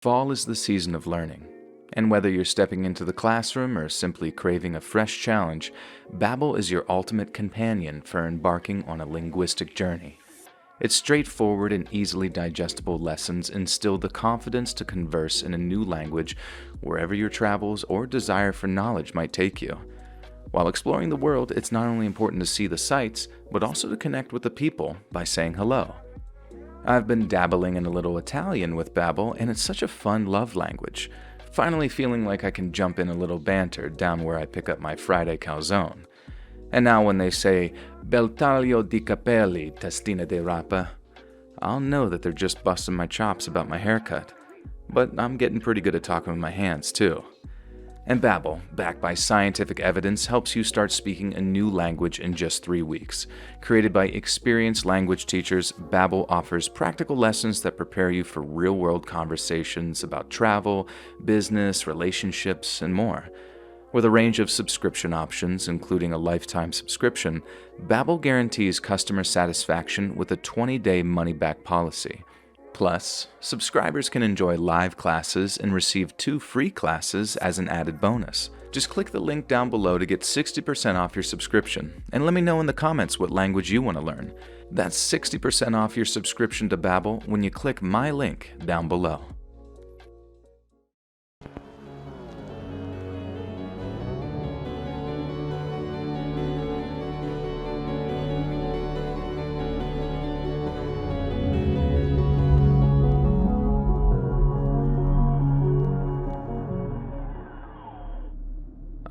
Fall is the season of learning, and whether you're stepping into the classroom or simply craving a fresh challenge, Babbel is your ultimate companion for embarking on a linguistic journey. Its straightforward and easily digestible lessons instill the confidence to converse in a new language wherever your travels or desire for knowledge might take you. While exploring the world, it's not only important to see the sights, but also to connect with the people by saying hello. I've been dabbling in a little Italian with Babbel, and it's such a fun love language. Finally feeling like I can jump in a little banter down where I pick up my Friday calzone. And now when they say, "Bel taglio di capelli, testina de rapa," I'll know that they're just busting my chops about my haircut. But I'm getting pretty good at talking with my hands, too. And Babbel, backed by scientific evidence, helps you start speaking a new language in just 3 weeks. Created by experienced language teachers, Babbel offers practical lessons that prepare you for real-world conversations about travel, business, relationships, and more. With a range of subscription options, including a lifetime subscription, Babbel guarantees customer satisfaction with a 20-day money-back policy. Plus, subscribers can enjoy live classes and receive 2 free classes as an added bonus. Just click the link down below to get 60% off your subscription, and let me know in the comments what language you want to learn. That's 60% off your subscription to Babbel when you click my link down below.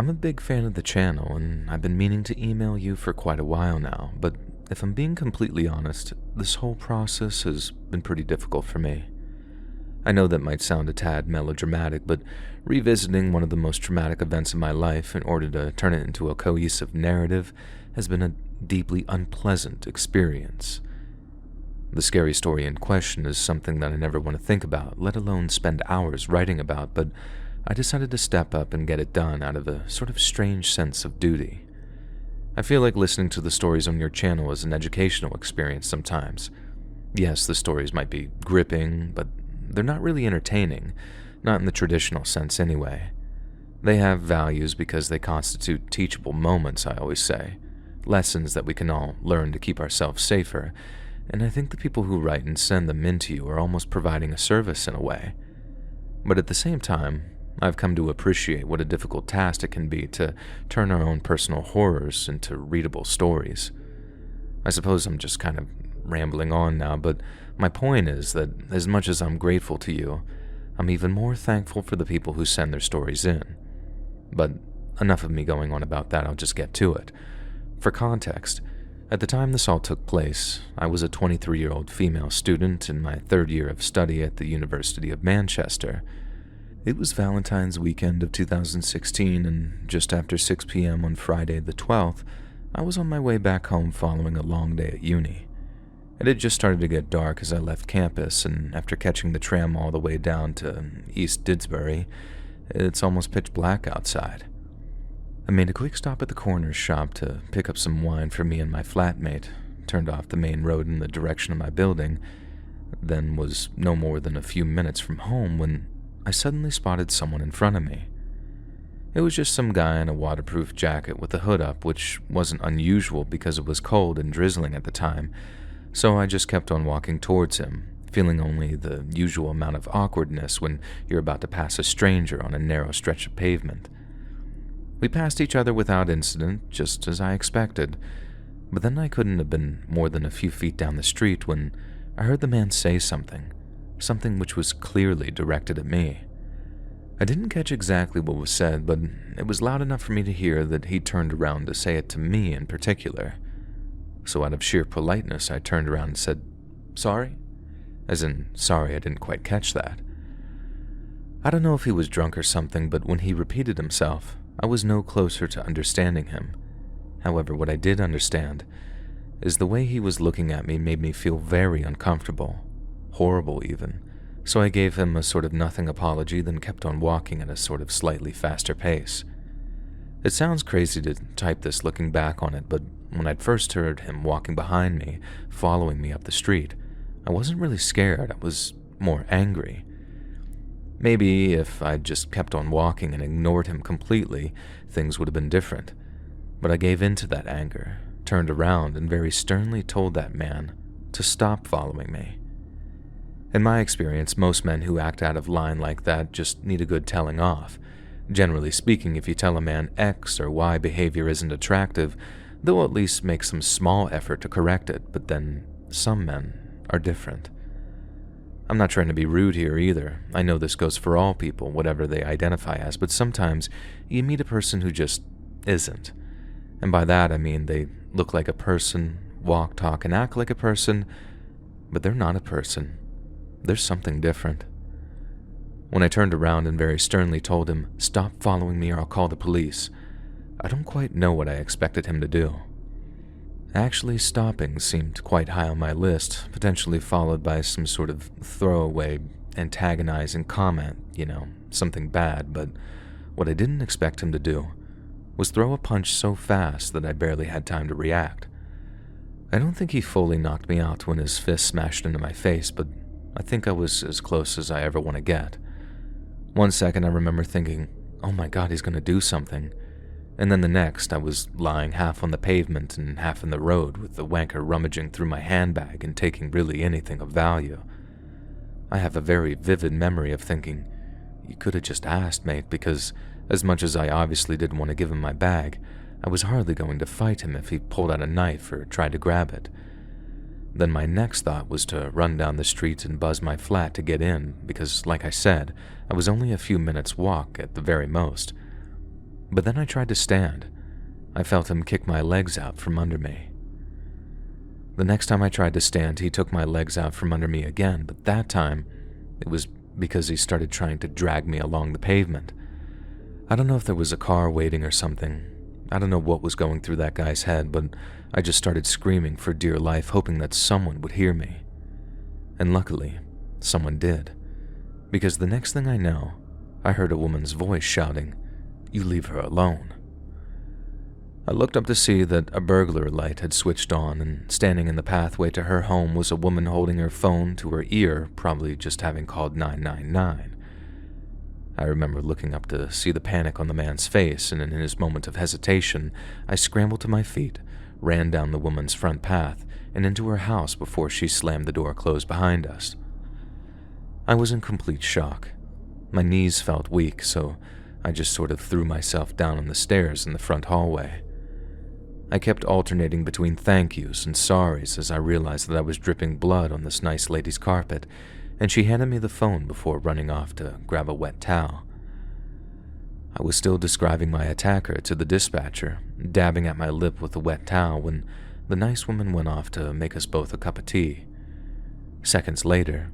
I'm a big fan of the channel, and I've been meaning to email you for quite a while now, but if I'm being completely honest, this whole process has been pretty difficult for me. I know that might sound a tad melodramatic, but revisiting one of the most traumatic events in my life in order to turn it into a cohesive narrative has been a deeply unpleasant experience. The scary story in question is something that I never want to think about, let alone spend hours writing about, but I decided to step up and get it done out of a sort of strange sense of duty. I feel like listening to the stories on your channel is an educational experience sometimes. Yes, the stories might be gripping, but they're not really entertaining, not in the traditional sense anyway. They have values because they constitute teachable moments, I always say, lessons that we can all learn to keep ourselves safer, and I think the people who write and send them in to you are almost providing a service in a way. But at the same time, I've come to appreciate what a difficult task it can be to turn our own personal horrors into readable stories. I suppose I'm just kind of rambling on now, but my point is that as much as I'm grateful to you, I'm even more thankful for the people who send their stories in. But enough of me going on about that, I'll just get to it. For context, at the time this all took place, I was a 23-year-old female student in my 3rd year of study at the University of Manchester. It was Valentine's weekend of 2016, and just after 6 p.m. on Friday the 12th, I was on my way back home following a long day at uni. It had just started to get dark as I left campus, and after catching the tram all the way down to East Didsbury, it's almost pitch black outside. I made a quick stop at the corner shop to pick up some wine for me and my flatmate, turned off the main road in the direction of my building, then was no more than a few minutes from home when I suddenly spotted someone in front of me. It was just some guy in a waterproof jacket with the hood up, which wasn't unusual because it was cold and drizzling at the time, so I just kept on walking towards him, feeling only the usual amount of awkwardness when you're about to pass a stranger on a narrow stretch of pavement. We passed each other without incident, just as I expected, but then I couldn't have been more than a few feet down the street when I heard the man say something which was clearly directed at me. I didn't catch exactly what was said, but it was loud enough for me to hear that he turned around to say it to me in particular. So out of sheer politeness, I turned around and said, "Sorry?" As in, sorry, I didn't quite catch that. I don't know if he was drunk or something, but when he repeated himself, I was no closer to understanding him. However, what I did understand is the way he was looking at me made me feel very uncomfortable. Horrible even, so I gave him a sort of nothing apology, then kept on walking at a sort of slightly faster pace. It sounds crazy to type this looking back on it, but when I'd first heard him walking behind me, following me up the street, I wasn't really scared, I was more angry. Maybe if I'd just kept on walking and ignored him completely, things would have been different. But I gave in to that anger, turned around, and very sternly told that man to stop following me. In my experience, most men who act out of line like that just need a good telling off. Generally speaking, if you tell a man X or Y behavior isn't attractive, they'll at least make some small effort to correct it, but then some men are different. I'm not trying to be rude here either. I know this goes for all people, whatever they identify as, but sometimes you meet a person who just isn't. And by that I mean they look like a person, walk, talk, and act like a person, but they're not a person. There's something different. When I turned around and very sternly told him, "Stop following me or I'll call the police," I don't quite know what I expected him to do. Actually, stopping seemed quite high on my list, potentially followed by some sort of throwaway, antagonizing comment, something bad, but what I didn't expect him to do was throw a punch so fast that I barely had time to react. I don't think he fully knocked me out when his fist smashed into my face, but I think I was as close as I ever want to get. 1 second I remember thinking, oh my god, he's going to do something. And then the next, I was lying half on the pavement and half in the road with the wanker rummaging through my handbag and taking really anything of value. I have a very vivid memory of thinking, you could have just asked, mate, because as much as I obviously didn't want to give him my bag, I was hardly going to fight him if he pulled out a knife or tried to grab it. Then my next thought was to run down the street and buzz my flat to get in, because, like I said, I was only a few minutes' walk at the very most. But then I tried to stand. I felt him kick my legs out from under me. The next time I tried to stand, he took my legs out from under me again, but that time, it was because he started trying to drag me along the pavement. I don't know if there was a car waiting or something. I don't know what was going through that guy's head, but I just started screaming for dear life, hoping that someone would hear me. And luckily, someone did. Because the next thing I know, I heard a woman's voice shouting, "You leave her alone." I looked up to see that a burglar light had switched on, and standing in the pathway to her home was a woman holding her phone to her ear, probably just having called 999. I remember looking up to see the panic on the man's face, and in his moment of hesitation, I scrambled to my feet, ran down the woman's front path, and into her house before she slammed the door closed behind us. I was in complete shock. My knees felt weak, so I just sort of threw myself down on the stairs in the front hallway. I kept alternating between thank yous and sorries as I realized that I was dripping blood on this nice lady's carpet, and she handed me the phone before running off to grab a wet towel. I was still describing my attacker to the dispatcher, dabbing at my lip with the wet towel, when the nice woman went off to make us both a cup of tea. Seconds later,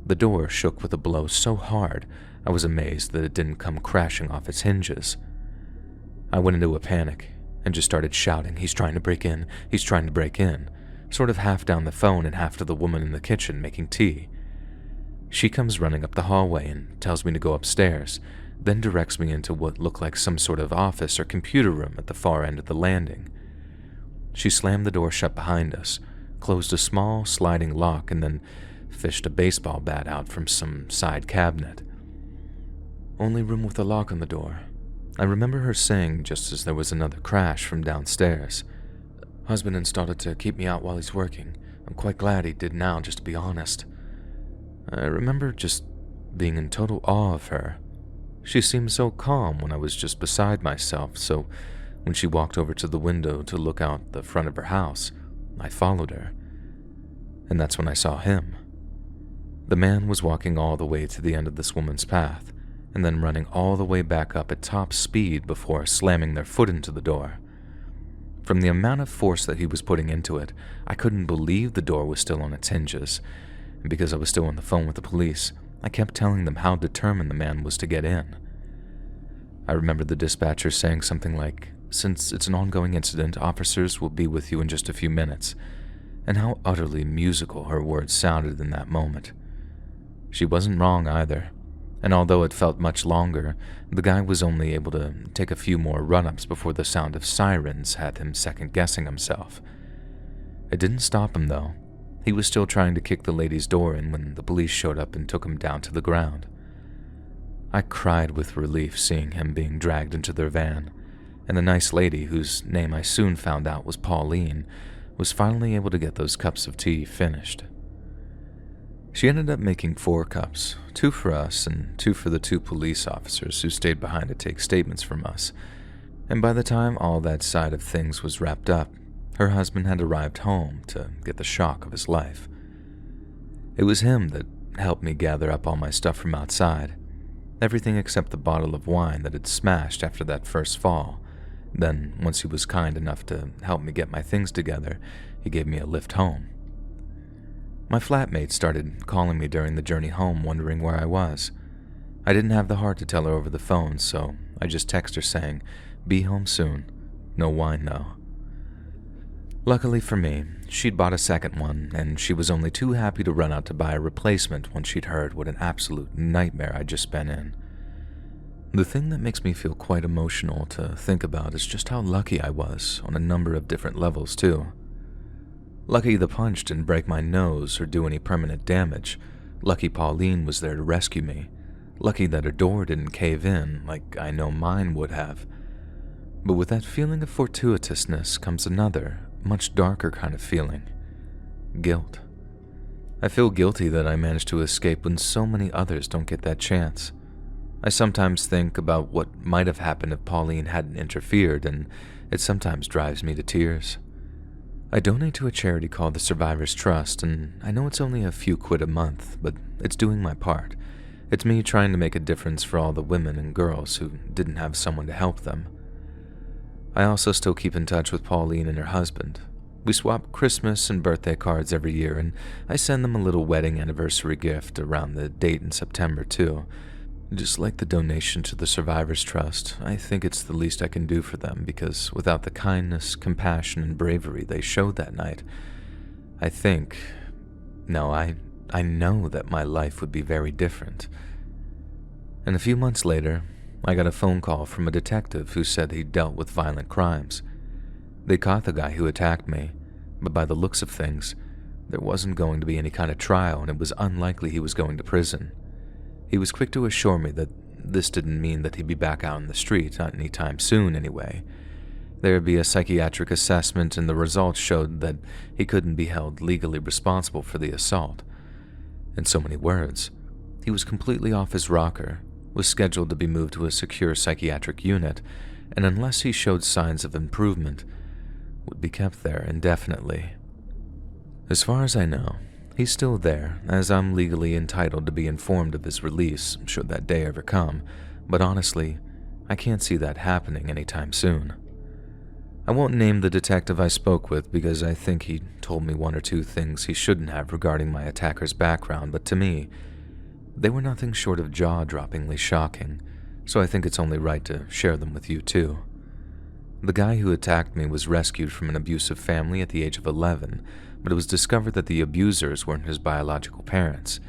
the door shook with a blow so hard I was amazed that it didn't come crashing off its hinges. I went into a panic and just started shouting, "He's trying to break in, he's trying to break in," sort of half down the phone and half to the woman in the kitchen making tea. She comes running up the hallway and tells me to go upstairs, then directs me into what looked like some sort of office or computer room at the far end of the landing. She slammed the door shut behind us, closed a small sliding lock, and then fished a baseball bat out from some side cabinet. "Only room with a lock on the door," I remember her saying just as there was another crash from downstairs. "Husband installed it to keep me out while he's working. I'm quite glad he did now, just to be honest." I remember just being in total awe of her. She seemed so calm when I was just beside myself, so when she walked over to the window to look out the front of her house, I followed her. And that's when I saw him. The man was walking all the way to the end of this woman's path, and then running all the way back up at top speed before slamming their foot into the door. From the amount of force that he was putting into it, I couldn't believe the door was still on its hinges, and because I was still on the phone with the police, I kept telling them how determined the man was to get in. I remember the dispatcher saying something like, "Since it's an ongoing incident, officers will be with you in just a few minutes," and how utterly musical her words sounded in that moment. She wasn't wrong either, and although it felt much longer, the guy was only able to take a few more run-ups before the sound of sirens had him second-guessing himself. It didn't stop him, though. He was still trying to kick the lady's door in when the police showed up and took him down to the ground. I cried with relief seeing him being dragged into their van, and the nice lady, whose name I soon found out was Pauline, was finally able to get those cups of tea finished. She ended up making 4 cups, 2 for us and 2 for the 2 police officers who stayed behind to take statements from us, and by the time all that side of things was wrapped up, her husband had arrived home to get the shock of his life. It was him that helped me gather up all my stuff from outside, everything except the bottle of wine that had smashed after that first fall. Then, once he was kind enough to help me get my things together, he gave me a lift home. My flatmate started calling me during the journey home wondering where I was. I didn't have the heart to tell her over the phone, so I just texted her saying, "Be home soon. No wine though." Luckily for me, she'd bought a second one, and she was only too happy to run out to buy a replacement once she'd heard what an absolute nightmare I'd just been in. The thing that makes me feel quite emotional to think about is just how lucky I was on a number of different levels too. Lucky the punch didn't break my nose or do any permanent damage. Lucky Pauline was there to rescue me. Lucky that her door didn't cave in like I know mine would have. But with that feeling of fortuitousness comes another, much darker kind of feeling. Guilt. I feel guilty that I managed to escape when so many others don't get that chance. I sometimes think about what might have happened if Pauline hadn't interfered, and it sometimes drives me to tears. I donate to a charity called the Survivors Trust, and I know it's only a few quid a month, but it's doing my part. It's me trying to make a difference for all the women and girls who didn't have someone to help them. I also still keep in touch with Pauline and her husband. We swap Christmas and birthday cards every year, and I send them a little wedding anniversary gift around the date in September too. Just like the donation to the Survivors Trust, I think it's the least I can do for them because without the kindness, compassion, and bravery they showed that night, I know that my life would be very different. And a few months later, I got a phone call from a detective who said he'd dealt with violent crimes. They caught the guy who attacked me, but by the looks of things, there wasn't going to be any kind of trial and it was unlikely he was going to prison. He was quick to assure me that this didn't mean that he'd be back out in the street, not anytime soon anyway. There would be a psychiatric assessment and the results showed that he couldn't be held legally responsible for the assault. In so many words, he was completely off his rocker, was scheduled to be moved to a secure psychiatric unit, and unless he showed signs of improvement, would be kept there indefinitely. As far as I know, he's still there, as I'm legally entitled to be informed of his release should that day ever come, but honestly, I can't see that happening anytime soon. I won't name the detective I spoke with because I think he told me 1 or 2 things he shouldn't have regarding my attacker's background, but to me, they were nothing short of jaw-droppingly shocking, so I think it's only right to share them with you too. The guy who attacked me was rescued from an abusive family at the age of 11, but it was discovered that the abusers weren't his biological parents.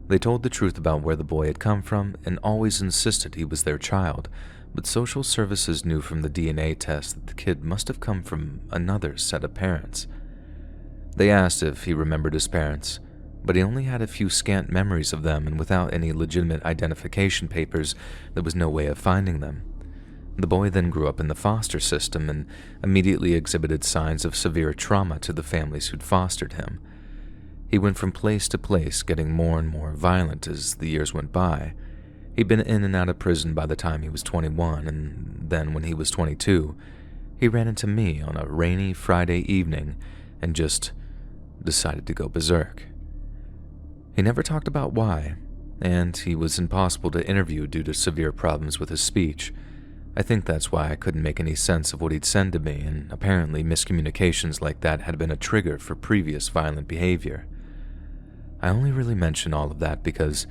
They told the truth about where the boy had come from and always insisted he was their child, but social services knew from the DNA test that the kid must have come from another set of parents. They asked if he remembered his parents, but he only had a few scant memories of them, and without any legitimate identification papers, there was no way of finding them. The boy then grew up in the foster system and immediately exhibited signs of severe trauma to the families who'd fostered him. He went from place to place, getting more and more violent as the years went by. He'd been in and out of prison by the time he was 21, and then when he was 22, he ran into me on a rainy Friday evening and just decided to go berserk. He never talked about why, and he was impossible to interview due to severe problems with his speech. I think that's why I couldn't make any sense of what he'd said to me, and apparently miscommunications like that had been a trigger for previous violent behavior. I only really mention all of that because,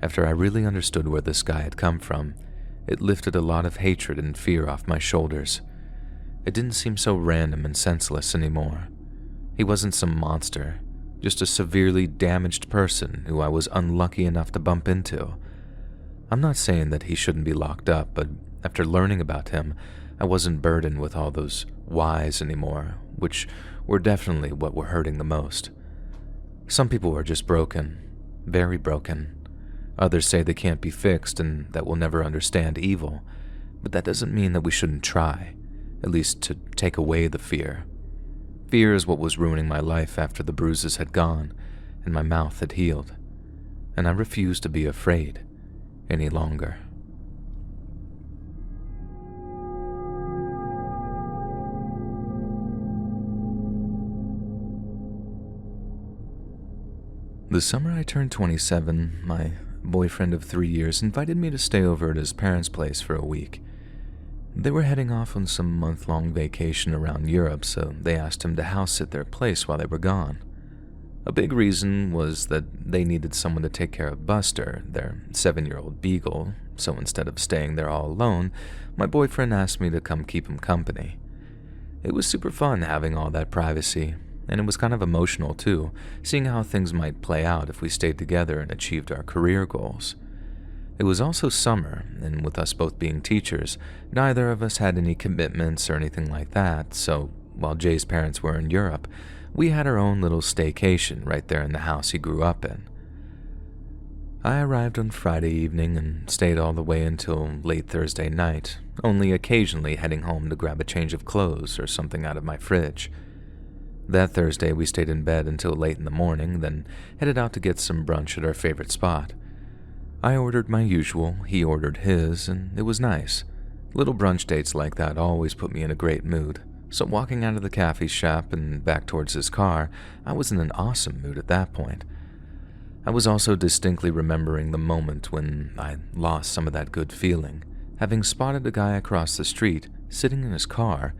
after I really understood where this guy had come from, it lifted a lot of hatred and fear off my shoulders. It didn't seem so random and senseless anymore. He wasn't some monster, just a severely damaged person who I was unlucky enough to bump into. I'm not saying that he shouldn't be locked up, but after learning about him, I wasn't burdened with all those whys anymore, which were definitely what were hurting the most. Some people were just broken, very broken. Others say they can't be fixed and that we'll never understand evil, but that doesn't mean that we shouldn't try, at least to take away the fear. Fear is what was ruining my life after the bruises had gone and my mouth had healed, and I refuse to be afraid any longer. The summer I turned 27, my boyfriend of 3 years invited me to stay over at his parents' place for a week. They were heading off on some month-long vacation around Europe, so they asked him to house at their place while they were gone. A big reason was that they needed someone to take care of Buster, their 7-year-old beagle, so instead of staying there all alone, my boyfriend asked me to come keep him company. It was super fun having all that privacy, and it was kind of emotional too, seeing how things might play out if we stayed together and achieved our career goals. It was also summer, and with us both being teachers, neither of us had any commitments or anything like that, so while Jay's parents were in Europe, we had our own little staycation right there in the house he grew up in. I arrived on Friday evening and stayed all the way until late Thursday night, only occasionally heading home to grab a change of clothes or something out of my fridge. That Thursday, we stayed in bed until late in the morning, then headed out to get some brunch at our favorite spot. I ordered my usual, he ordered his, and it was nice. Little brunch dates like that always put me in a great mood, so walking out of the cafe shop and back towards his car, I was in an awesome mood at that point. I was also distinctly remembering the moment when I lost some of that good feeling, having spotted a guy across the street, sitting in his car,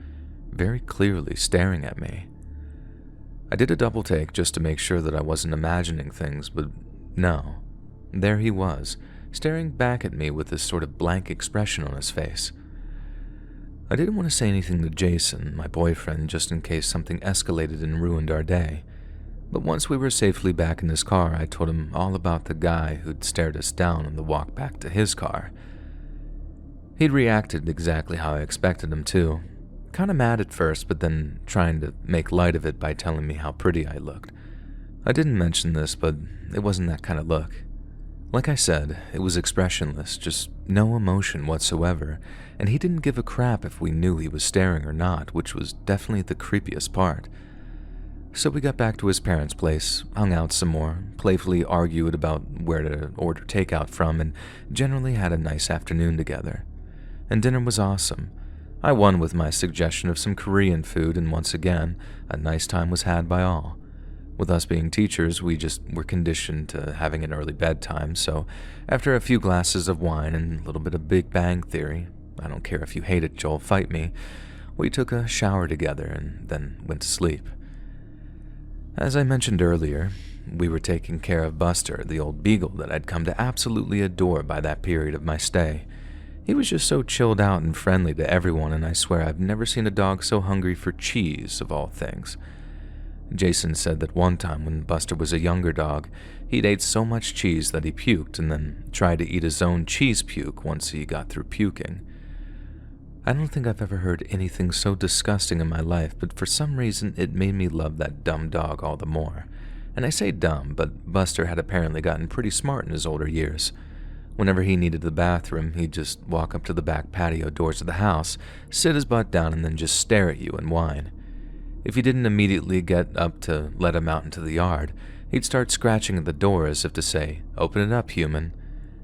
very clearly staring at me. I did a double take just to make sure that I wasn't imagining things, but no. There he was, staring back at me with this sort of blank expression on his face. I didn't want to say anything to Jason, my boyfriend, just in case something escalated and ruined our day. But once we were safely back in his car, I told him all about the guy who'd stared us down on the walk back to his car. He'd reacted exactly how I expected him to. Kind of mad at first, but then trying to make light of it by telling me how pretty I looked. I didn't mention this, but it wasn't that kind of look. Like I said, it was expressionless, just no emotion whatsoever, and he didn't give a crap if we knew he was staring or not, which was definitely the creepiest part. So we got back to his parents' place, hung out some more, playfully argued about where to order takeout from, and generally had a nice afternoon together. And dinner was awesome. I won with my suggestion of some Korean food, and once again, a nice time was had by all. With us being teachers, we just were conditioned to having an early bedtime, so after a few glasses of wine and a little bit of Big Bang Theory, I don't care if you hate it, Joel, fight me, we took a shower together and then went to sleep. As I mentioned earlier, we were taking care of Buster, the old beagle that I'd come to absolutely adore by that period of my stay. He was just so chilled out and friendly to everyone, and I swear I've never seen a dog so hungry for cheese, of all things. Jason said that one time when Buster was a younger dog, he'd ate so much cheese that he puked and then tried to eat his own cheese puke once he got through puking. I don't think I've ever heard anything so disgusting in my life, but for some reason it made me love that dumb dog all the more. And I say dumb, but Buster had apparently gotten pretty smart in his older years. Whenever he needed the bathroom, he'd just walk up to the back patio doors of the house, sit his butt down, and then just stare at you and whine. If you didn't immediately get up to let him out into the yard, he'd start scratching at the door as if to say, "Open it up, human."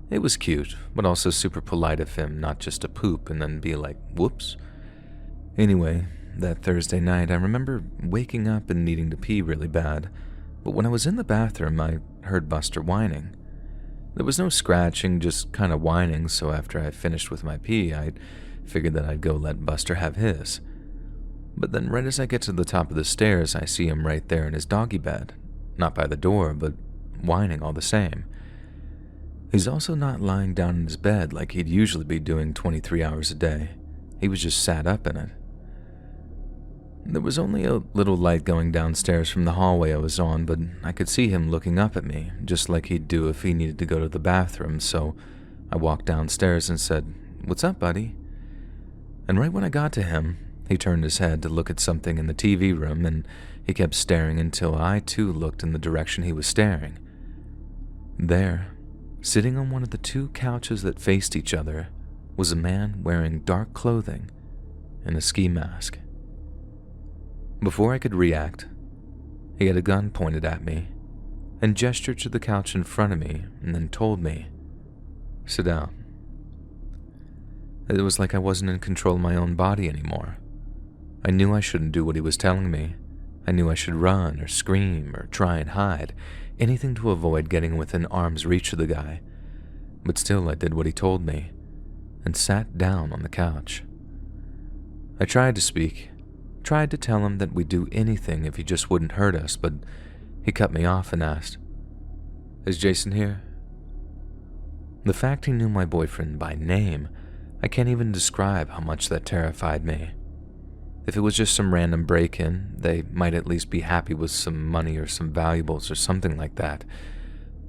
It was cute, but also super polite of him not just to poop and then be like, "Whoops." Anyway, that Thursday night, I remember waking up and needing to pee really bad, but when I was in the bathroom, I heard Buster whining. There was no scratching, just kind of whining, so after I finished with my pee, I figured that I'd go let Buster have his. But then right as I get to the top of the stairs, I see him right there in his doggy bed. Not by the door, but whining all the same. He's also not lying down in his bed like he'd usually be doing 23 hours a day. He was just sat up in it. There was only a little light going downstairs from the hallway I was on, but I could see him looking up at me, just like he'd do if he needed to go to the bathroom, so I walked downstairs and said, "What's up, buddy?" And right when I got to him, he turned his head to look at something in the TV room, and he kept staring until I too looked in the direction he was staring. There, Sitting on one of the two couches that faced each other was a man wearing dark clothing and a ski mask. Before I could react, he had a gun pointed at me and gestured to the couch in front of me and then told me, "Sit down." It was like I wasn't in control of my own body anymore. I knew I shouldn't do what he was telling me. I knew I should run or scream or try and hide, anything to avoid getting within arm's reach of the guy. But still I did what he told me and sat down on the couch. I tried to speak, tried to tell him that we'd do anything if he just wouldn't hurt us, but he cut me off and asked, "Is Jason here?" The fact he knew my boyfriend by name, I can't even describe how much that terrified me. If it was just some random break-in, they might at least be happy with some money or some valuables or something like that.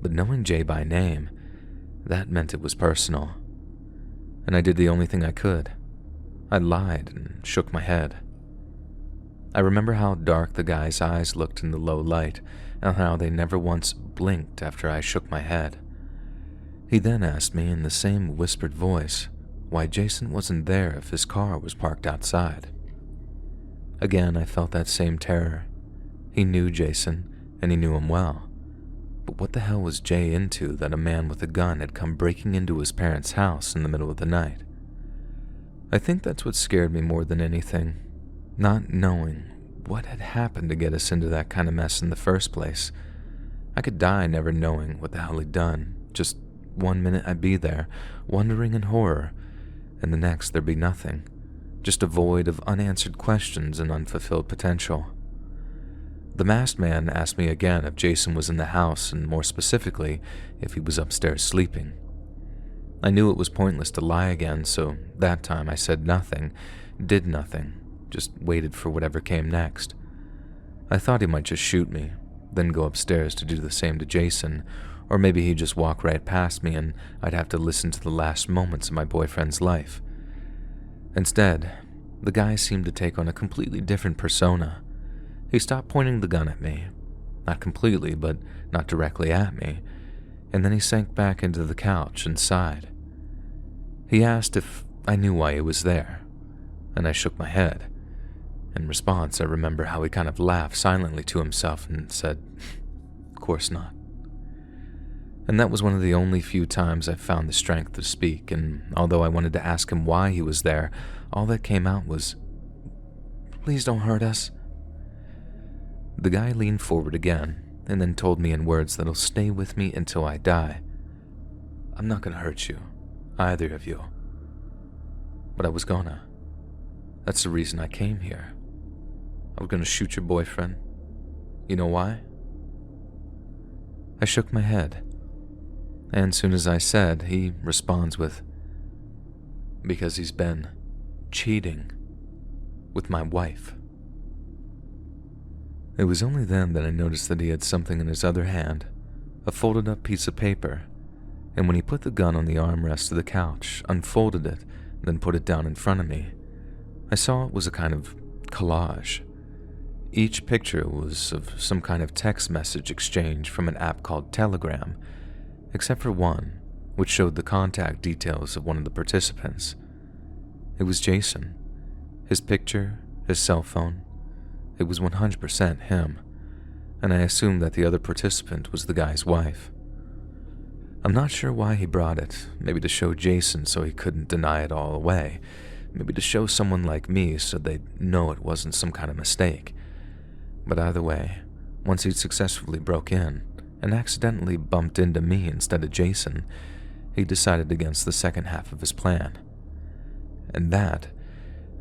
But knowing Jay by name, that meant it was personal. And I did the only thing I could. I lied and shook my head. I remember how dark the guy's eyes looked in the low light, and how they never once blinked after I shook my head. He then asked me in the same whispered voice why Jason wasn't there if his car was parked outside. Again, I felt that same terror. He knew Jason, and he knew him well. But what the hell was Jay into that a man with a gun had come breaking into his parents' house in the middle of the night? I think that's what scared me more than anything, not knowing what had happened to get us into that kind of mess in the first place. I could die never knowing what the hell he'd done. Just one minute I'd be there, wondering in horror, and the next there'd be nothing. Just a void of unanswered questions and unfulfilled potential. The masked man asked me again if Jason was in the house, and more specifically, if he was upstairs sleeping. I knew it was pointless to lie again, so that time I said nothing, did nothing, just waited for whatever came next. I thought he might just shoot me, then go upstairs to do the same to Jason, or maybe he'd just walk right past me and I'd have to listen to the last moments of my boyfriend's life. Instead, the guy seemed to take on a completely different persona. He stopped pointing the gun at me, not completely, but not directly at me, and then he sank back into the couch and sighed. He asked if I knew why he was there, and I shook my head. In response, I remember how he kind of laughed silently to himself and said, "Of course not." And that was one of the only few times I found the strength to speak, and although I wanted to ask him why he was there, all that came out was, "Please don't hurt us." The guy leaned forward again, and then told me in words that'll stay with me until I die, "I'm not gonna hurt you, either of you." But I was gonna. That's the reason I came here. I was gonna shoot your boyfriend. You know why? I shook my head. And soon as I said, he responds with, "Because he's been cheating with my wife." It was only then that I noticed that he had something in his other hand, a folded up piece of paper, and when he put the gun on the armrest of the couch, unfolded it, then put it down in front of me, I saw it was a kind of collage. Each picture was of some kind of text message exchange from an app called Telegram, except for one, which showed the contact details of one of the participants. It was Jason. His picture, his cell phone. It was 100% him, and I assumed that the other participant was the guy's wife. I'm not sure why he brought it, maybe to show Jason so he couldn't deny it all away, maybe to show someone like me so they'd know it wasn't some kind of mistake. But either way, once he'd successfully broke in, and accidentally bumped into me instead of Jason, he decided against the second half of his plan. And that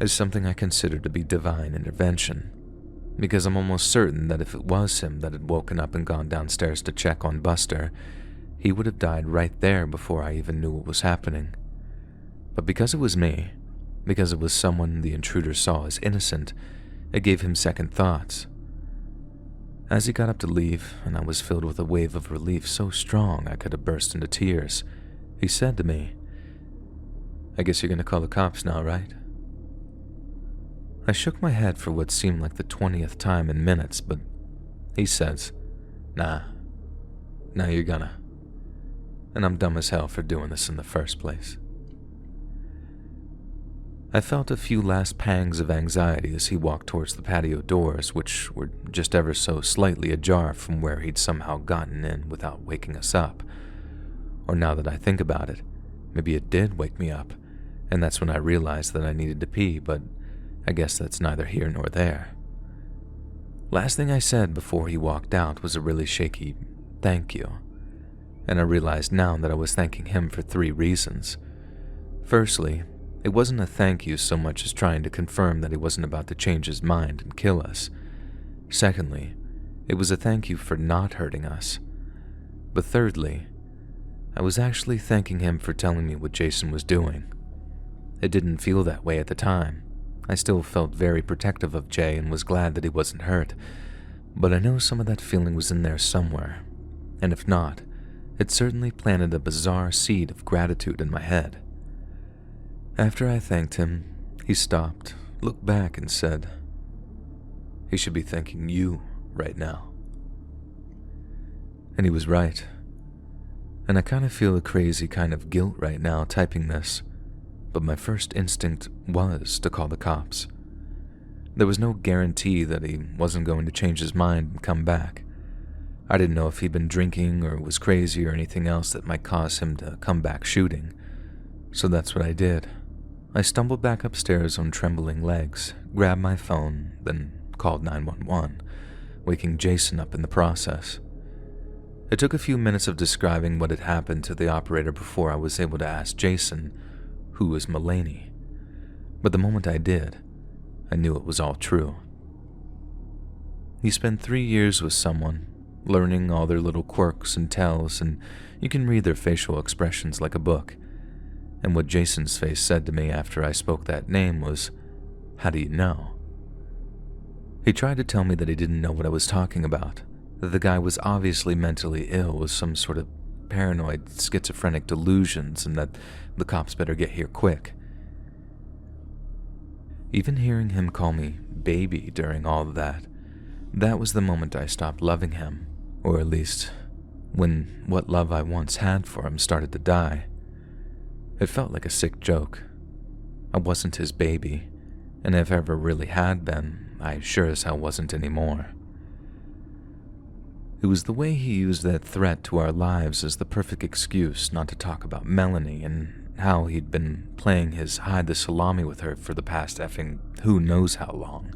is something I consider to be divine intervention, because I'm almost certain that if it was him that had woken up and gone downstairs to check on Buster, he would have died right there before I even knew what was happening. But because it was me, because it was someone the intruder saw as innocent, it gave him second thoughts. As he got up to leave, and I was filled with a wave of relief so strong I could have burst into tears, he said to me, "I guess you're going to call the cops now, right?" I shook my head for what seemed like the 20th time in minutes, but he says, "Nah, now you're gonna." and I'm dumb as hell for doing this in the first place. I felt a few last pangs of anxiety as he walked towards the patio doors, which were just ever so slightly ajar from where he'd somehow gotten in without waking us up. Or now that I think about it, maybe it did wake me up, and that's when I realized that I needed to pee, but I guess that's neither here nor there. Last thing I said before he walked out was a really shaky thank you, and I realized now that I was thanking him for 3 reasons. Firstly, it wasn't a thank you so much as trying to confirm that he wasn't about to change his mind and kill us. Secondly, it was a thank you for not hurting us. But thirdly, I was actually thanking him for telling me what Jason was doing. It didn't feel that way at the time. I still felt very protective of Jay and was glad that he wasn't hurt, but I know some of that feeling was in there somewhere, and if not, it certainly planted a bizarre seed of gratitude in my head. After I thanked him, he stopped, looked back, and said, "He should be thanking you right now." And he was right. And I kind of feel a crazy kind of guilt right now typing this, but my first instinct was to call the cops. There was no guarantee that he wasn't going to change his mind and come back. I didn't know if he'd been drinking or was crazy or anything else that might cause him to come back shooting. So that's what I did. I stumbled back upstairs on trembling legs, grabbed my phone, then called 911, waking Jason up in the process. It took a few minutes of describing what had happened to the operator before I was able to ask Jason who was Mulaney. But the moment I did, I knew it was all true. He spent 3 years with someone, learning all their little quirks and tells, and you can read their facial expressions like a book. And what Jason's face said to me after I spoke that name was, "How do you know?" He tried to tell me that he didn't know what I was talking about, that the guy was obviously mentally ill with some sort of paranoid schizophrenic delusions, and that the cops better get here quick. Even hearing him call me baby during all of that, that was the moment I stopped loving him, or at least when what love I once had for him started to die. It felt like a sick joke. I wasn't his baby, and if ever really had been, I sure as hell wasn't anymore. It was the way he used that threat to our lives as the perfect excuse not to talk about Melanie and how he'd been playing his hide the salami with her for the past effing who knows how long.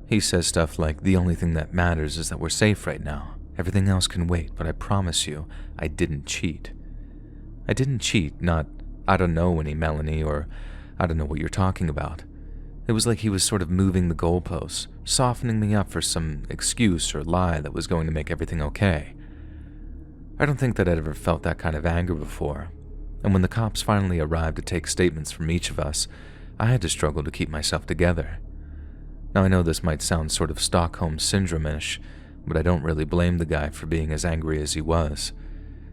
He says stuff like, "The only thing that matters is that we're safe right now. Everything else can wait, but I promise you, I didn't cheat." I didn't cheat, not, "I don't know any Melanie," or "I don't know what you're talking about." It was like he was sort of moving the goalposts, softening me up for some excuse or lie that was going to make everything okay. I don't think that I'd ever felt that kind of anger before, and when the cops finally arrived to take statements from each of us, I had to struggle to keep myself together. Now I know this might sound sort of Stockholm Syndrome-ish, but I don't really blame the guy for being as angry as he was.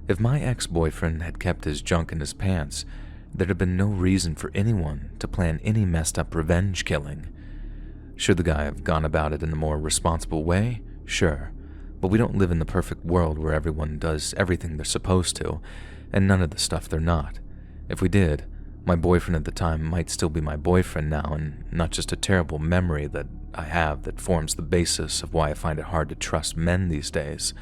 If my ex-boyfriend had kept his junk in his pants, there'd have been no reason for anyone to plan any messed up revenge killing. Should the guy have gone about it in a more responsible way? Sure, but we don't live in the perfect world where everyone does everything they're supposed to, and none of the stuff they're not. If we did, my boyfriend at the time might still be my boyfriend now, and not just a terrible memory that I have that forms the basis of why I find it hard to trust men these days.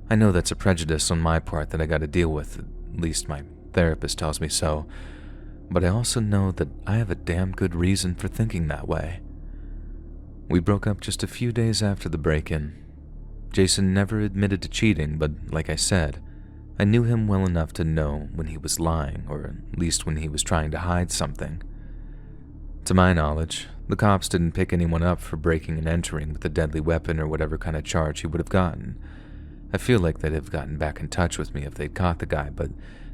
I know that's a prejudice on my part that I gotta deal with, at least my therapist tells me so, but I also know that I have a damn good reason for thinking that way. We broke up just a few days after the break-in. Jason never admitted to cheating, but like I said, I knew him well enough to know when he was lying, or at least when he was trying to hide something. To my knowledge, the cops didn't pick anyone up for breaking and entering with a deadly weapon or whatever kind of charge he would have gotten. I feel like they'd have gotten back in touch with me if they'd caught the guy, but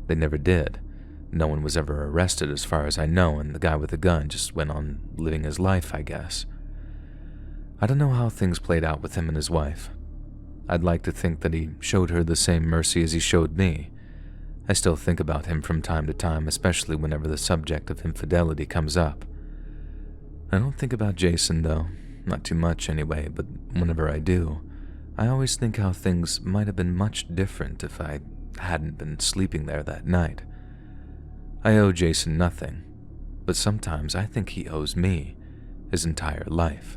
they never did. No one was ever arrested as far as I know, and the guy with the gun just went on living his life, I guess. I don't know how things played out with him and his wife. I'd like to think that he showed her the same mercy as he showed me. I still think about him from time to time, especially whenever the subject of infidelity comes up. I don't think about Jason, though. Not too much, anyway, but whenever I do, I always think how things might have been much different if I hadn't been sleeping there that night. I owe Jason nothing, but sometimes I think he owes me his entire life.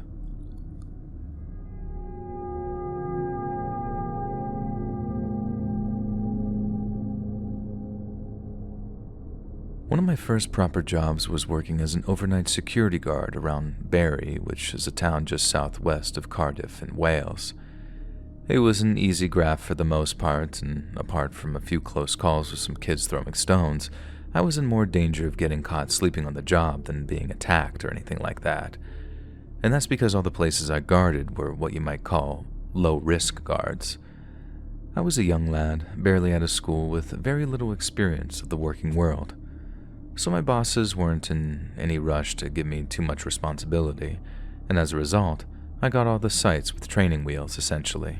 One of my first proper jobs was working as an overnight security guard around Barry, which is a town just southwest of Cardiff in Wales. It was an easy graft for the most part, and apart from a few close calls with some kids throwing stones, I was in more danger of getting caught sleeping on the job than being attacked or anything like that. And that's because all the places I guarded were what you might call low-risk guards. I was a young lad, barely out of school, with very little experience of the working world. So my bosses weren't in any rush to give me too much responsibility, and as a result, I got all the sites with training wheels, essentially.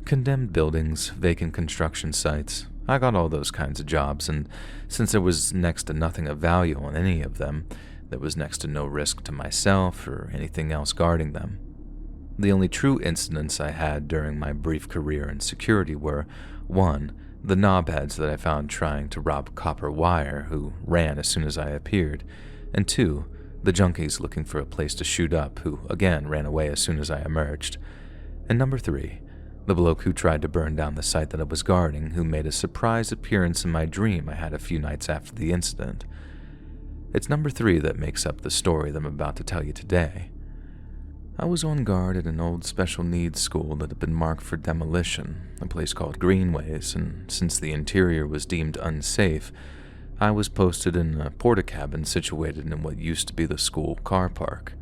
Condemned buildings, vacant construction sites, I got all those kinds of jobs, and since there was next to nothing of value on any of them, there was next to no risk to myself or anything else guarding them. The only true incidents I had during my brief career in security were, 1, the knobheads that I found trying to rob copper wire who ran as soon as I appeared, and 2, the junkies looking for a place to shoot up who again ran away as soon as I emerged, and number 3, the bloke who tried to burn down the site that I was guarding who made a surprise appearance in my dream I had a few nights after the incident. It's number 3 that makes up the story that I'm about to tell you today. I was on guard at an old special needs school that had been marked for demolition, a place called Greenways, and since the interior was deemed unsafe, I was posted in a porta-cabin situated in what used to be the school car park.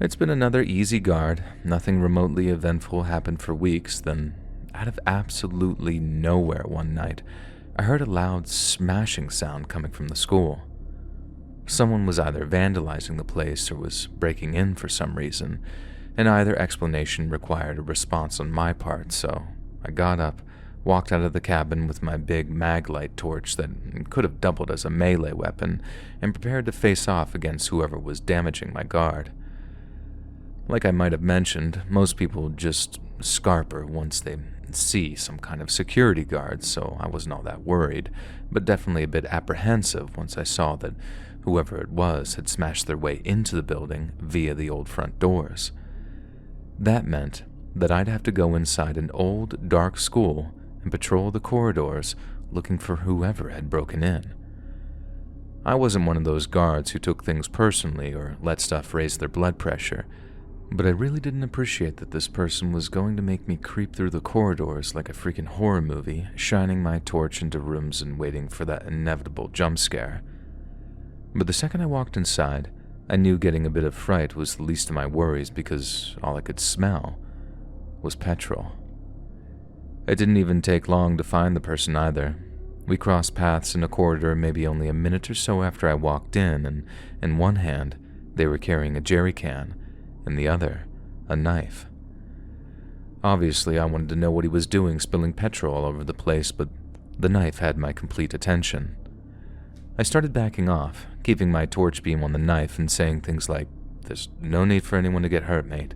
It's been another easy guard, nothing remotely eventful happened for weeks, then, out of absolutely nowhere one night, I heard a loud smashing sound coming from the school. Someone was either vandalizing the place or was breaking in for some reason, and either explanation required a response on my part, so I got up, walked out of the cabin with my big mag-light torch that could have doubled as a melee weapon, and prepared to face off against whoever was damaging my guard. Like I might have mentioned, most people just scarper once they see some kind of security guard, so I wasn't all that worried, but definitely a bit apprehensive once I saw that whoever it was had smashed their way into the building via the old front doors. That meant that I'd have to go inside an old, dark school and patrol the corridors looking for whoever had broken in. I wasn't one of those guards who took things personally or let stuff raise their blood pressure, but I really didn't appreciate that this person was going to make me creep through the corridors like a freaking horror movie, shining my torch into rooms and waiting for that inevitable jump scare. But the second I walked inside, I knew getting a bit of fright was the least of my worries because all I could smell was petrol. It didn't even take long to find the person either. We crossed paths in a corridor maybe only a minute or so after I walked in, and in one hand, they were carrying a jerry can, in the other, a knife. Obviously, I wanted to know what he was doing spilling petrol all over the place, but the knife had my complete attention. I started backing off, keeping my torch beam on the knife and saying things like, "There's no need for anyone to get hurt, mate.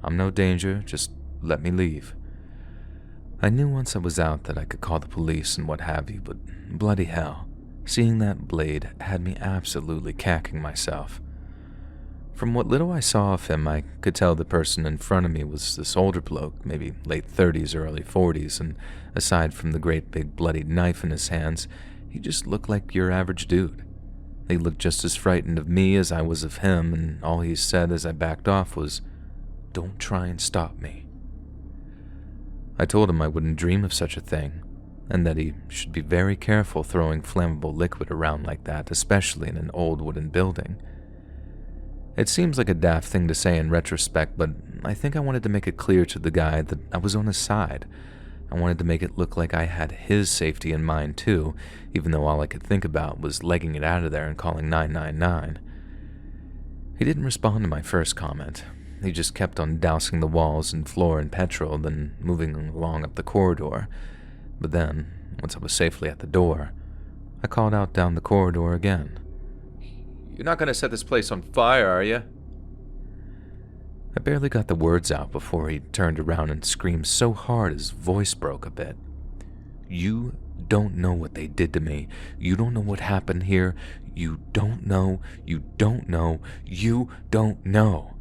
I'm no danger, just let me leave." I knew once I was out that I could call the police and what have you, but bloody hell, seeing that blade had me absolutely cacking myself. From what little I saw of him, I could tell the person in front of me was this older bloke, maybe late 30s or early 40s, and aside from the great big bloody knife in his hands, he just looked like your average dude. He looked just as frightened of me as I was of him, and all he said as I backed off was, "Don't try and stop me." I told him I wouldn't dream of such a thing, and that he should be very careful throwing flammable liquid around like that, especially in an old wooden building. It seems like a daft thing to say in retrospect, but I think I wanted to make it clear to the guy that I was on his side. I wanted to make it look like I had his safety in mind too, even though all I could think about was legging it out of there and calling 999. He didn't respond to my first comment. He just kept on dousing the walls and floor in petrol, then moving along up the corridor. But then, once I was safely at the door, I called out down the corridor again. "You're not going to set this place on fire, are you?" I barely got the words out before he turned around and screamed so hard his voice broke a bit. You don't know what they did to me. You don't know what happened here. You don't know. You don't know. You don't know.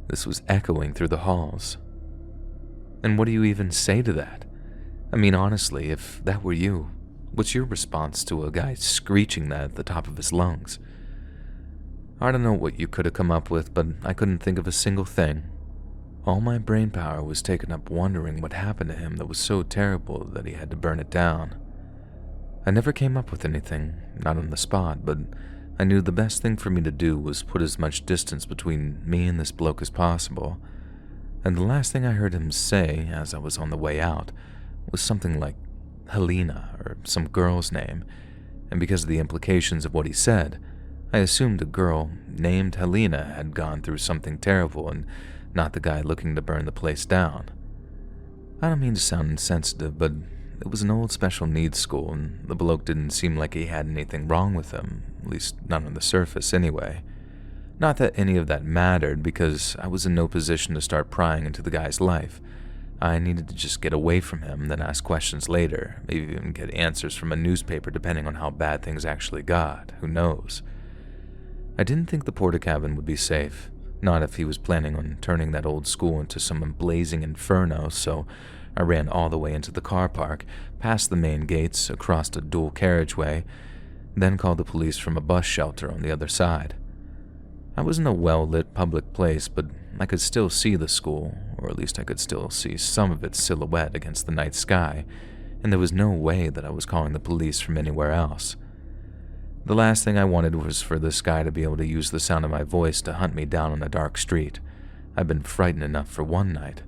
This was echoing through the halls. And what do you even say to that? I mean, honestly, if that were you, what's your response to a guy screeching that at the top of his lungs? I don't know what you could have come up with, but I couldn't think of a single thing. All my brain power was taken up wondering what happened to him that was so terrible that he had to burn it down. I never came up with anything, not on the spot, but I knew the best thing for me to do was put as much distance between me and this bloke as possible. And the last thing I heard him say as I was on the way out was something like Helena or some girl's name, and because of the implications of what he said, I assumed a girl named Helena had gone through something terrible and not the guy looking to burn the place down. I don't mean to sound insensitive, but it was an old special needs school and the bloke didn't seem like he had anything wrong with him, at least not on the surface anyway. Not that any of that mattered because I was in no position to start prying into the guy's life. I needed to just get away from him, then ask questions later, maybe even get answers from a newspaper depending on how bad things actually got, who knows. I didn't think the Portakabin would be safe, not if he was planning on turning that old school into some blazing inferno, so I ran all the way into the car park, past the main gates, across a dual carriageway, then called the police from a bus shelter on the other side. I was in a well-lit public place, but I could still see the school, or at least I could still see some of its silhouette against the night sky, and there was no way that I was calling the police from anywhere else. The last thing I wanted was for this guy to be able to use the sound of my voice to hunt me down on a dark street. I'd been frightened enough for one night.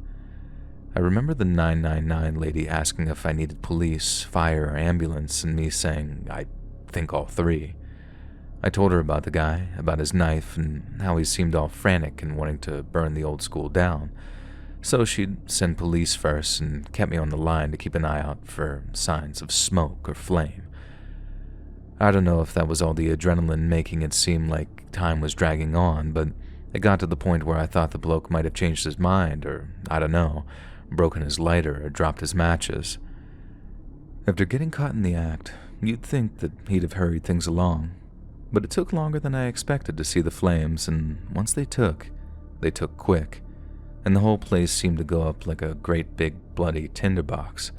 I remember the 999 lady asking if I needed police, fire, or ambulance, and me saying, I think all three. I told her about the guy, about his knife, and how he seemed all frantic and wanting to burn the old school down. So she'd send police first and kept me on the line to keep an eye out for signs of smoke or flame. I don't know if that was all the adrenaline making it seem like time was dragging on, but it got to the point where I thought the bloke might have changed his mind, or, I don't know, broken his lighter or dropped his matches. After getting caught in the act, you'd think that he'd have hurried things along, but it took longer than I expected to see the flames, and once they took quick, and the whole place seemed to go up like a great big bloody tinderbox.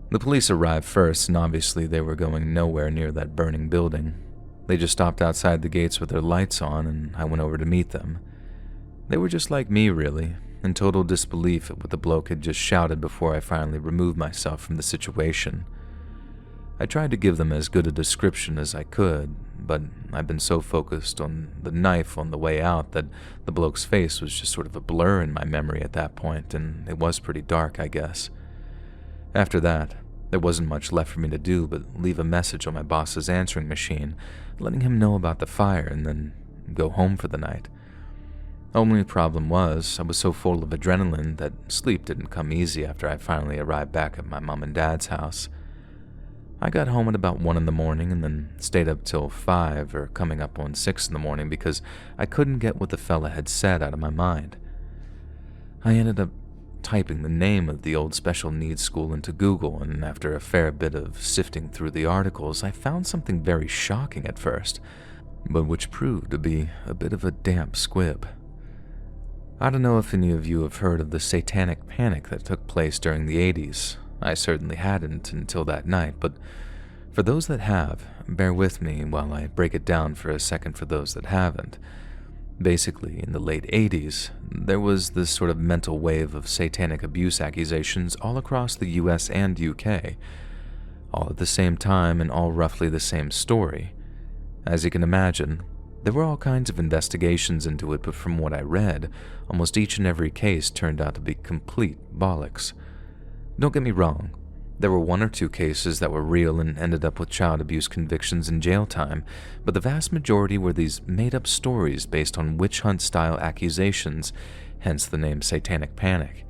The police arrived first, and obviously they were going nowhere near that burning building. They just stopped outside the gates with their lights on, and I went over to meet them. They were just like me, really, in total disbelief at what the bloke had just shouted before I finally removed myself from the situation. I tried to give them as good a description as I could, but I'd been so focused on the knife on the way out that the bloke's face was just sort of a blur in my memory at that point, and it was pretty dark, I guess. After that, there wasn't much left for me to do but leave a message on my boss's answering machine, letting him know about the fire and then go home for the night. Only problem was, I was so full of adrenaline that sleep didn't come easy after I finally arrived back at my mom and dad's house. I got home at about 1 in the morning and then stayed up till 5 or coming up on 6 in the morning because I couldn't get what the fella had said out of my mind. I ended up typing the name of the old special needs school into Google, and after a fair bit of sifting through the articles, I found something very shocking at first, but which proved to be a bit of a damp squib. I don't know if any of you have heard of the satanic panic that took place during the 80s. I certainly hadn't until that night, but for those that have, bear with me while I break it down for a second for those that haven't. Basically, in the late 80s, there was this sort of mental wave of satanic abuse accusations all across the US and UK, all at the same time and all roughly the same story. As you can imagine, there were all kinds of investigations into it, but from what I read, almost each and every case turned out to be complete bollocks. Don't get me wrong, there were 1 or 2 cases that were real and ended up with child abuse convictions and jail time, but the vast majority were these made-up stories based on witch hunt-style accusations, hence the name Satanic Panic.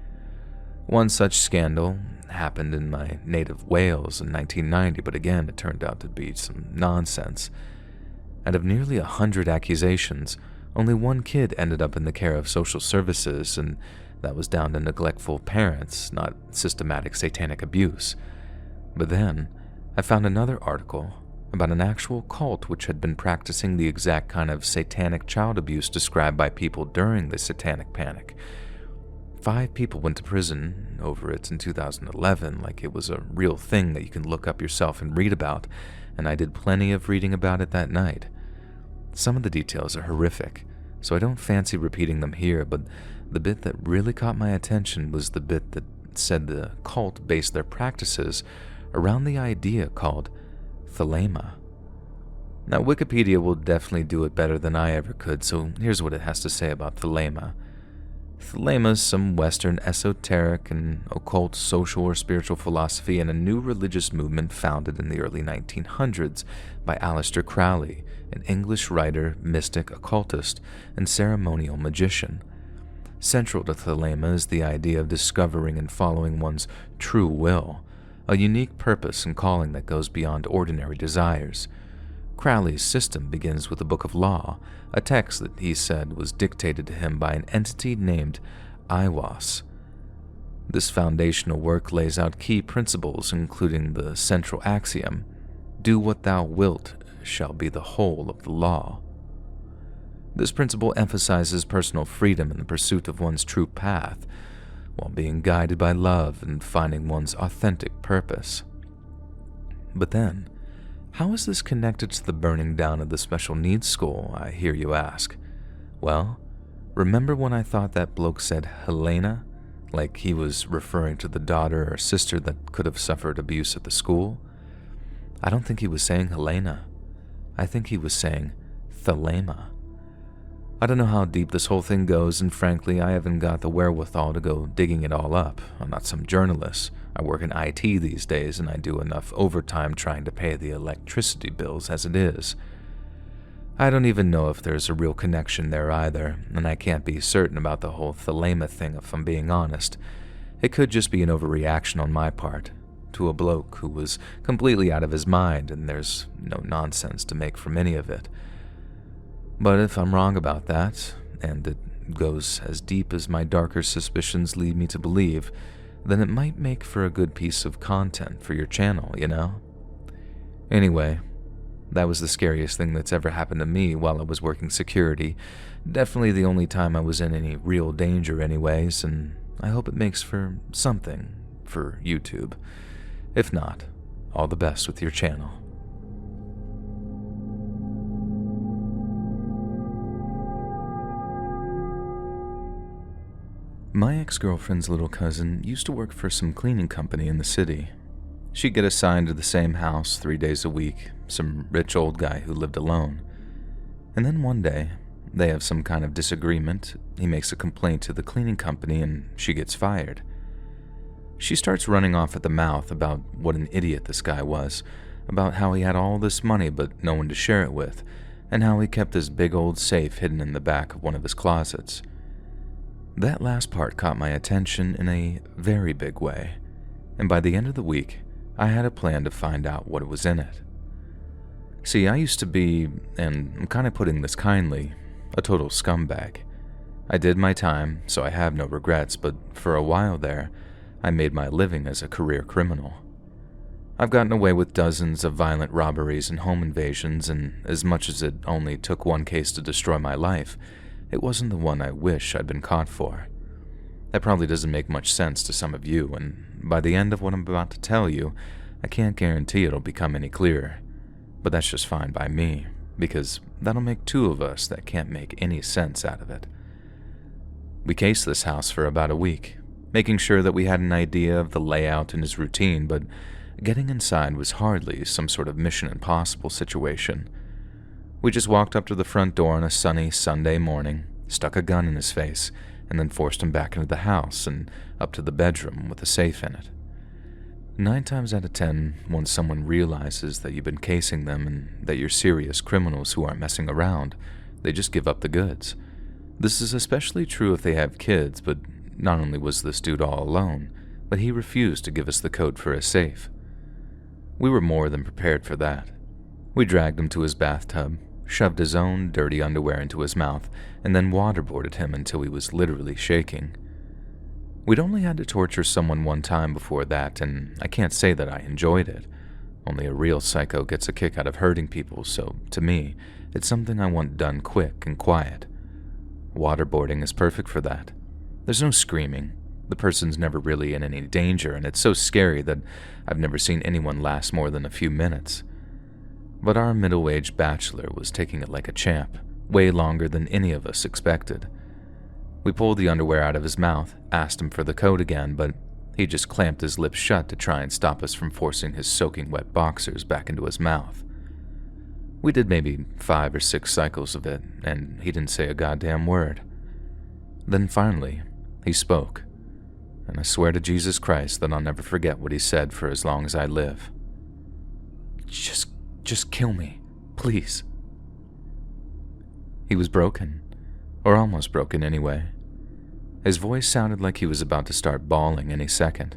One such scandal happened in my native Wales in 1990, but again, it turned out to be some nonsense. Out of nearly 100 accusations, only 1 kid ended up in the care of social services, and that was down to neglectful parents, not systematic satanic abuse. But then, I found another article about an actual cult which had been practicing the exact kind of satanic child abuse described by people during the satanic panic. 5 people went to prison over it in 2011, like it was a real thing that you can look up yourself and read about, and I did plenty of reading about it that night. Some of the details are horrific, so I don't fancy repeating them here, but the bit that really caught my attention was the bit that said the cult based their practices around the idea called thelema. Now, Wikipedia will definitely do it better than I ever could, so here's what it has to say about thelema. Thelema is some Western esoteric and occult social or spiritual philosophy and a new religious movement founded in the early 1900s by Aleister Crowley, an English writer, mystic, occultist, and ceremonial magician. Central to thelema is the idea of discovering and following one's true will, a unique purpose and calling that goes beyond ordinary desires. Crowley's system begins with the Book of Law, a text that he said was dictated to him by an entity named Aiwass. This foundational work lays out key principles, including the central axiom, "Do what thou wilt shall be the whole of the law." This principle emphasizes personal freedom in the pursuit of one's true path, while being guided by love and finding one's authentic purpose. But then, how is this connected to the burning down of the special needs school, I hear you ask? Well, remember when I thought that bloke said Helena, like he was referring to the daughter or sister that could have suffered abuse at the school? I don't think he was saying Helena. I think he was saying thelema. I don't know how deep this whole thing goes, and frankly, I haven't got the wherewithal to go digging it all up. I'm not some journalist. I work in IT these days, and I do enough overtime trying to pay the electricity bills as it is. I don't even know if there's a real connection there either, and I can't be certain about the whole thelema thing if I'm being honest. It could just be an overreaction on my part, to a bloke who was completely out of his mind, and there's no nonsense to make from any of it. But if I'm wrong about that, and it goes as deep as my darker suspicions lead me to believe, then it might make for a good piece of content for your channel, you know? Anyway, that was the scariest thing that's ever happened to me while I was working security. Definitely the only time I was in any real danger anyways, and I hope it makes for something for YouTube. If not, all the best with your channel. My ex-girlfriend's little cousin used to work for some cleaning company in the city. She'd get assigned to the same house 3 days a week, some rich old guy who lived alone. And then one day, they have some kind of disagreement, he makes a complaint to the cleaning company and she gets fired. She starts running off at the mouth about what an idiot this guy was, about how he had all this money but no one to share it with, and how he kept this big old safe hidden in the back of one of his closets. That last part caught my attention in a very big way, and by the end of the week, I had a plan to find out what was in it. See, I used to be, and I'm kind of putting this kindly, a total scumbag. I did my time, so I have no regrets, but for a while there, I made my living as a career criminal. I've gotten away with dozens of violent robberies and home invasions, and as much as it only took one case to destroy my life, it wasn't the one I wish I'd been caught for. That probably doesn't make much sense to some of you, and by the end of what I'm about to tell you, I can't guarantee it'll become any clearer. But that's just fine by me, because that'll make 2 of us that can't make any sense out of it. We cased this house for about a week, making sure that we had an idea of the layout and his routine, but getting inside was hardly some sort of Mission Impossible situation. We just walked up to the front door on a sunny Sunday morning, stuck a gun in his face, and then forced him back into the house and up to the bedroom with a safe in it. 9 times out of 10, once someone realizes that you've been casing them and that you're serious criminals who aren't messing around, they just give up the goods. This is especially true if they have kids, but not only was this dude all alone, but he refused to give us the code for his safe. We were more than prepared for that. We dragged him to his bathtub, shoved his own dirty underwear into his mouth, and then waterboarded him until he was literally shaking. We'd only had to torture someone one time before that, and I can't say that I enjoyed it. Only a real psycho gets a kick out of hurting people, so to me, it's something I want done quick and quiet. Waterboarding is perfect for that. There's no screaming. The person's never really in any danger, and it's so scary that I've never seen anyone last more than a few minutes. But our middle-aged bachelor was taking it like a champ, way longer than any of us expected. We pulled the underwear out of his mouth, asked him for the code again, but he just clamped his lips shut to try and stop us from forcing his soaking wet boxers back into his mouth. We did maybe 5 or 6 cycles of it, and he didn't say a goddamn word. Then finally, he spoke, and I swear to Jesus Christ that I'll never forget what he said for as long as I live. Just kill me, please. He was broken, or almost broken anyway. His voice sounded like he was about to start bawling any second.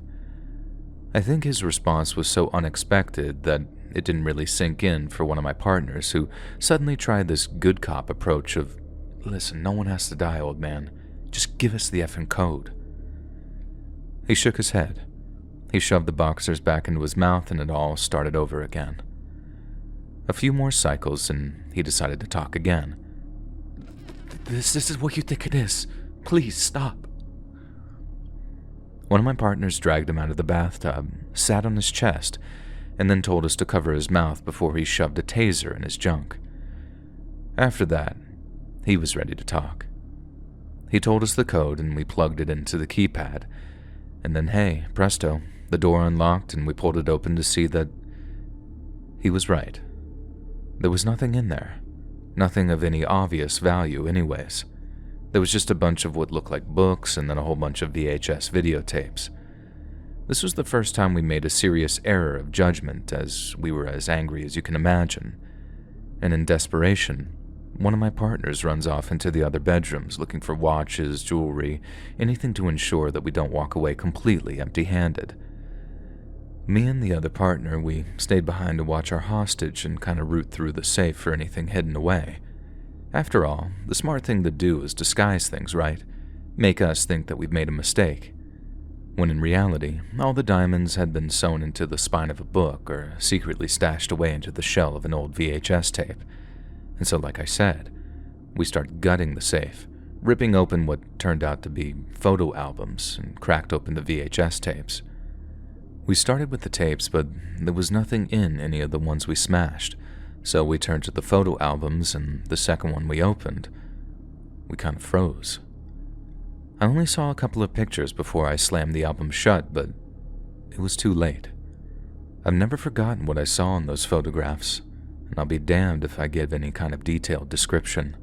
I think his response was so unexpected that it didn't really sink in for one of my partners, who suddenly tried this good cop approach of, "Listen, no one has to die, old man. Just give us the effing code." He shook his head. He shoved the boxers back into his mouth, and it all started over again. A few more cycles, and he decided to talk again. This is what you think it is. Please stop." One of my partners dragged him out of the bathtub, sat on his chest, and then told us to cover his mouth before he shoved a taser in his junk. After that, he was ready to talk. He told us the code, and we plugged it into the keypad, and then hey, presto, the door unlocked, and we pulled it open to see that he was right. There was nothing in there. Nothing of any obvious value anyways. There was just a bunch of what looked like books and then a whole bunch of VHS videotapes. This was the first time we made a serious error of judgment, as we were as angry as you can imagine. And in desperation, one of my partners runs off into the other bedrooms looking for watches, jewelry, anything to ensure that we don't walk away completely empty-handed. Me and the other partner, we stayed behind to watch our hostage and kind of root through the safe for anything hidden away. After all, the smart thing to do is disguise things, right? Make us think that we've made a mistake. When in reality, all the diamonds had been sewn into the spine of a book or secretly stashed away into the shell of an old VHS tape. And so, like I said, we started gutting the safe, ripping open what turned out to be photo albums, and cracked open the VHS tapes. We started with the tapes, but there was nothing in any of the ones we smashed, so we turned to the photo albums, and the second one we opened, we kind of froze. I only saw a couple of pictures before I slammed the album shut, but it was too late. I've never forgotten what I saw in those photographs, and I'll be damned if I give any kind of detailed description.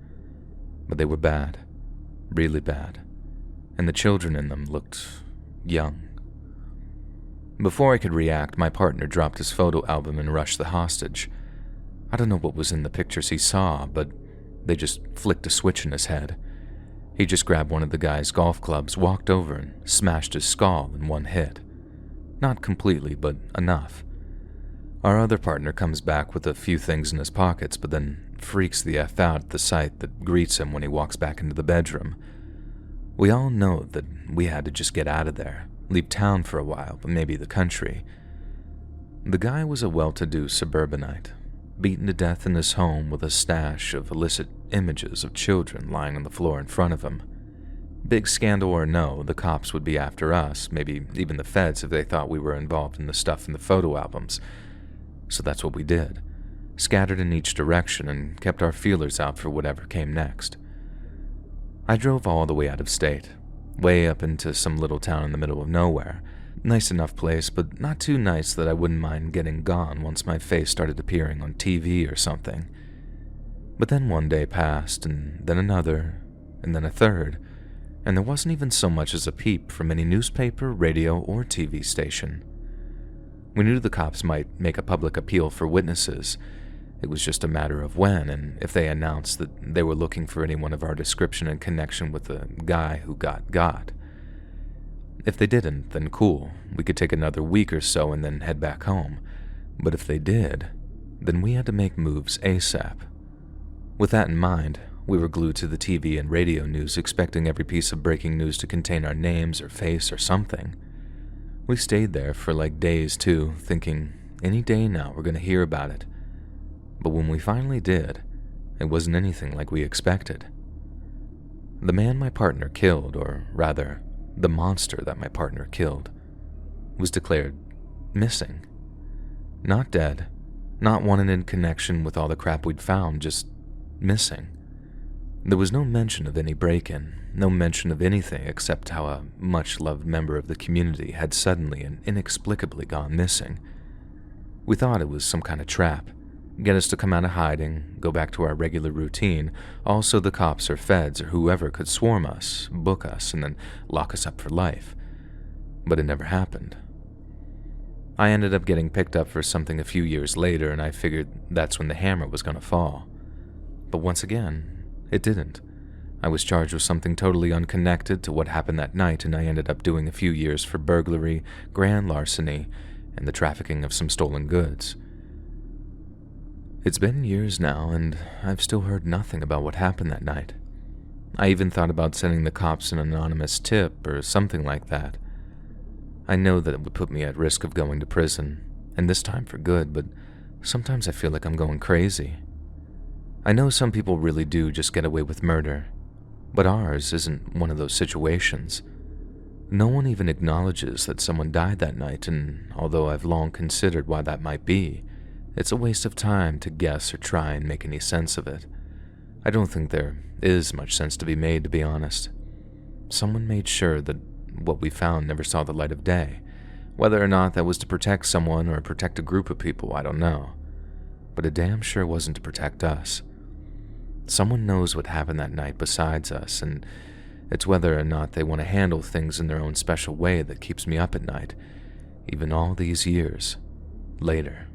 But they were bad, really bad, and the children in them looked young. Before I could react, my partner dropped his photo album and rushed the hostage. I don't know what was in the pictures he saw, but they just flicked a switch in his head. He just grabbed one of the guy's golf clubs, walked over, and smashed his skull in one hit. Not completely, but enough. Our other partner comes back with a few things in his pockets, but then freaks the F out at the sight that greets him when he walks back into the bedroom. We all know that we had to just get out of there, leave town for a while, but maybe the country. The guy was a well-to-do suburbanite, beaten to death in his home with a stash of illicit images of children lying on the floor in front of him. Big scandal or no, the cops would be after us, maybe even the feds if they thought we were involved in the stuff in the photo albums. So that's what we did, scattered in each direction and kept our feelers out for whatever came next. I drove all the way out of state, way up into some little town in the middle of nowhere. Nice enough place, but not too nice that I wouldn't mind getting gone once my face started appearing on TV or something. But then one day passed, and then another, and then a third, and there wasn't even so much as a peep from any newspaper, radio, or TV station. We knew the cops might make a public appeal for witnesses. It was just a matter of when, and if they announced that they were looking for anyone of our description in connection with the guy who got. If they didn't, then cool, we could take another week or so and then head back home. But if they did, then we had to make moves ASAP. With that in mind, We were glued to the TV and radio news, expecting every piece of breaking news to contain our names or face or something. We stayed there for like days too, thinking, any day now we're going to hear about it. But when we finally did, it wasn't anything like we expected. The man my partner killed, or rather, the monster that my partner killed, was declared missing. Not dead, not wanted in connection with all the crap we'd found, just missing. There was no mention of any break-in, no mention of anything except how a much-loved member of the community had suddenly and inexplicably gone missing. We thought it was some kind of trap, get us to come out of hiding, go back to our regular routine, also the cops or feds or whoever could swarm us, book us, and then lock us up for life. But it never happened. I ended up getting picked up for something a few years later, and I figured that's when the hammer was going to fall. But once again, it didn't. I was charged with something totally unconnected to what happened that night, and I ended up doing a few years for burglary, grand larceny, and the trafficking of some stolen goods. It's been years now, and I've still heard nothing about what happened that night. I even thought about sending the cops an anonymous tip or something like that. I know that it would put me at risk of going to prison, and this time for good, but sometimes I feel like I'm going crazy. I know some people really do just get away with murder, but ours isn't one of those situations. No one even acknowledges that someone died that night, and although I've long considered why that might be, it's a waste of time to guess or try and make any sense of it. I don't think there is much sense to be made, to be honest. Someone made sure that what we found never saw the light of day. Whether or not that was to protect someone or protect a group of people, I don't know. But it damn sure wasn't to protect us. Someone knows what happened that night besides us, and it's whether or not they want to handle things in their own special way that keeps me up at night, even all these years later.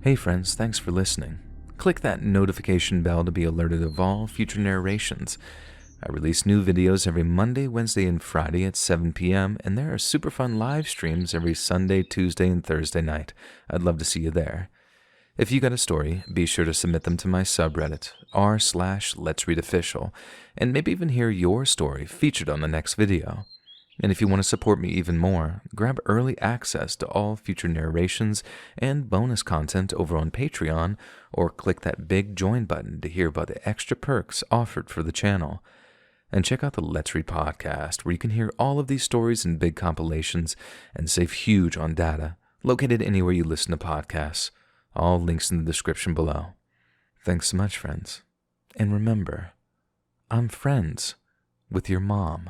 Hey friends, thanks for listening. Click that notification bell to be alerted of all future narrations. I release new videos every Monday, Wednesday, and Friday at 7 p.m., and there are super fun live streams every Sunday, Tuesday, and Thursday night. I'd love to see you there. If you got a story, be sure to submit them to my subreddit, r/Let'sReadOfficial, and maybe even hear your story featured on the next video. And if you want to support me even more, grab early access to all future narrations and bonus content over on Patreon, or click that big join button to hear about the extra perks offered for the channel. And check out the Let's Read podcast, where you can hear all of these stories in big compilations and save huge on data, located anywhere you listen to podcasts. All links in the description below. Thanks so much, friends. And remember, I'm friends with your mom.